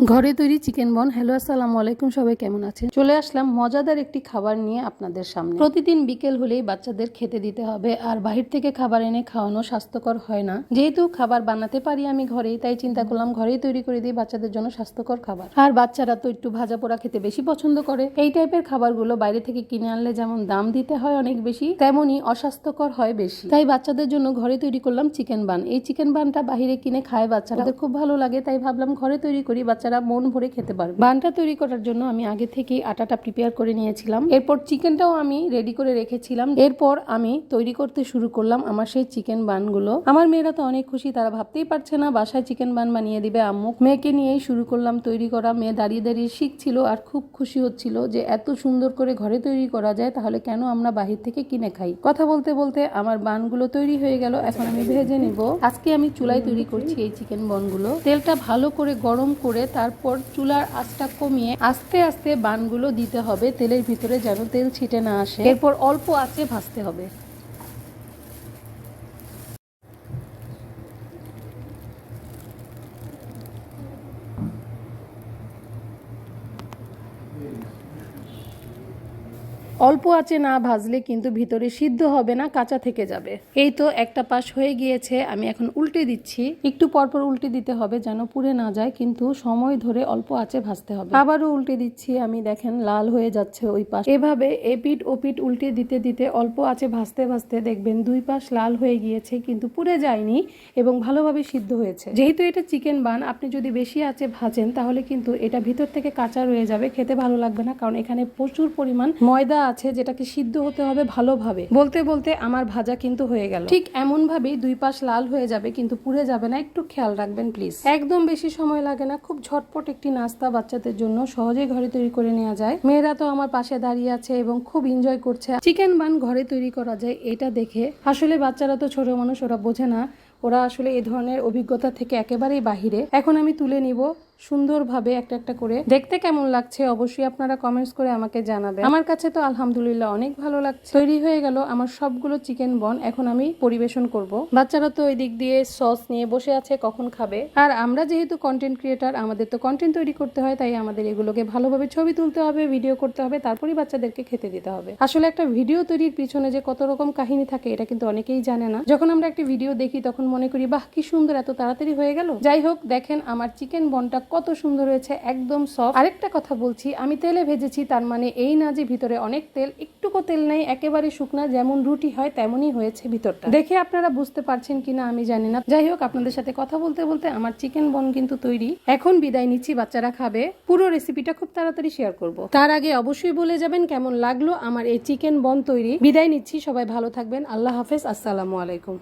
ঘরে তৈরি চিকেন বন। হ্যালো, আসসালামু আলাইকুম, সবাই কেমন আছেন? চলে আসলাম মজাদার একটি খাবার নিয়ে আপনাদের সামনে। প্রতিদিন বিকেল হলেই বাচ্চাদের খেতে দিতে হবে, আর বাহির থেকে খাবার এনে খাওয়ানো স্বাস্থ্যকর হয় না। যেহেতু খাবার বানাতে পারি আমি ঘরেই, তাই চিন্তা করলাম ঘরেই তৈরি করে দিই বাচ্চাদের জন্য স্বাস্থ্যকর খাবার। আর বাচ্চারা তো একটু ভাজা পোড়া খেতে বেশি পছন্দ করে। এই টাইপের খাবারগুলো বাইরে থেকে কিনে আনলে যেমন দাম দিতে হয় অনেক বেশি, তেমনই অস্বাস্থ্যকর হয় বেশি। তাই বাচ্চাদের জন্য ঘরে তৈরি করলাম চিকেন বান। এই চিকেন বানটা বাহিরে কিনে খায় বাচ্চারা, খুব ভালো লাগে, তাই ভাবলাম ঘরে তৈরি করি, বাচ্চারা মন ভরে খেতে পারবে। বানটা তৈরি করার জন্য আমি আগে থেকেই আটাটা প্রিপেয়ার করে নিয়েছিলাম। এরপর চিকেনটাও আমি রেডি করে রেখেছিলাম। এরপর আমি তৈরি করতে শুরু করলাম আমার সেই চিকেন বানগুলো। আমার মেয়েরা তো অনেক খুশি, তারা ভাবতেই পারছে না বাসায় চিকেন বান বানিয়ে দিবে আম্মু। মেয়েকে নিয়েই শুরু করলাম তৈরি করা। মেয়ে দাঁড়িয়ে দাঁড়িয়ে শিখছিল আর খুব খুশি হচ্ছিল যে এত সুন্দর করে ঘরে তৈরি করা যায়, তাহলে কেন আমরা বাহির থেকে কিনে খাই। কথা বলতে বলতে আমার বানগুলো তৈরি হয়ে গেল। এখন আমি ভেজে নিব। আজকে আমি চুলায় তৈরি করছি এই চিকেন বনগুলো। তেলটা ভালো করে গরম করে তারপর চুলার আঁচটা কমিয়ে আস্তে আস্তে বানগুলো দিতে হবে তেলের ভিতরে, যেন তেল ছিটে না আসে। এরপর অল্প আঁচে ভাজতে হবে। অল্প আঁচে না ভাজলে কিন্তু ভিতরে সিদ্ধ হবে না, কাঁচা থেকে যাবে। এই তো একটা পাশ হয়ে গিয়েছে, আমি এখন উল্টে দিচ্ছি। একটু পরপর উল্টে দিতে হবে যেন পুড়ে না যায়, কিন্তু সময় ধরে অল্প আঁচে ভাজতে হবে। আবারও উল্টে দিচ্ছি আমি, দেখেন লাল হয়ে যাচ্ছে ওই পাশ। এভাবে এপিট ওপিট উল্টে দিতে দিতে অল্প আঁচে ভাজতে ভাজতে দেখবেন দুই পাশ লাল হয়ে গিয়েছে, কিন্তু পুড়ে যায়নি এবং ভালোভাবে সিদ্ধ হয়েছে। যেহেতু এটা চিকেন বান, আপনি যদি বেশি আঁচে ভাজেন তাহলে কিন্তু এটা ভিতর থেকে কাঁচা রয়ে যাবে, খেতে ভালো লাগবে না, কারণ এখানে প্রচুর পরিমাণ ময়দা আছে যেটাকে সিদ্ধ হতে হবে ভালোভাবে। বলতে বলতে আমার ভাজা কিন্তু হয়ে গেল। ঠিক এমন ভাবেই দুই পাশ লাল হয়ে যাবে, কিন্তু পুড়ে যাবে না, একটু খেয়াল রাখবেন প্লিজ। একদম বেশি সময় লাগে না, খুব ঝটপট একটি নাস্তা বাচ্চাদের জন্য সহজেই ঘরে তৈরি করে নেওয়া যায়। মেয়েরা তো আমার পাশে দাঁড়িয়ে আছে এবং খুব এনজয় করছে। চিকেন বান ঘরে তৈরি করা যায় এটা দেখে। আসলে বাচ্চারা তো ছোট মানুষ, ওরা বোঝে না, ওরা আসলে এই ধরনের অভিজ্ঞতা থেকে একেবারেই বাহিরে। এখন আমি তুলে নিব সুন্দরভাবে একটা একটা করে। দেখতে কেমন লাগছে অবশ্যই আপনারা কমেন্টস করে আমাকে জানাবেন। আমার কাছে তো আলহামদুলিল্লাহ অনেক ভালো লাগছে। তৈরি হয়ে গেল আমার সবগুলো চিকেন বন। এখন আমি পরিবেশন করব। বাচ্চারা তো ওই দিক দিয়ে সস নিয়ে বসে আছে, কখন খাবে। আর আমরা যেহেতু কন্টেন্ট ক্রিয়েটার, আমাদের তো কন্টেন্ট তৈরি করতে হয়, তাই আমাদের এগুলোকে ভালোভাবে ছবি তুলতে হবে, ভিডিও করতে হবে, তারপরেই বাচ্চাদেরকে খেতে দিতে হবে। আসলে একটা ভিডিও তৈরির পিছনে যে কত রকম কাহিনী থাকে এটা কিন্তু অনেকেই জানে না। যখন আমরা একটা ভিডিও দেখি তখন মনে করি বাহ কি সুন্দর, এত তাড়াতাড়ি হয়ে গেল। যাই হোক, দেখেন আমার চিকেন বনটা কত সুন্দর হয়েছে, একদম সফট। আরেকটা কথা বলছি, আমি তেলে ভেজেছি, তার মানে এই না যে ভিতরে অনেক তেল, একটুকু তেল নেই, একেবারে শুকনা, যেমন রুটি হয় তেমনই হয়েছে ভিতরটা। দেখে আপনারা বুঝতে পারছেন কিনা আমি জানি না। যাই হোক, আপনাদের সাথে কথা বলতে বলতে আমার চিকেন বন কিন্তু তৈরি। এখন বিদায় নিচ্ছি, বাচ্চারা খাবে। পুরো রেসিপিটা খুব তাড়াতাড়ি শেয়ার করব। তার আগে অবশ্যই বলে যাবেন কেমন লাগলো আমার এই চিকেন বন তৈরি। বিদায় নিচ্ছি, সবাই ভালো থাকবেন। আল্লাহ হাফেজ, আসসালামু আলাইকুম।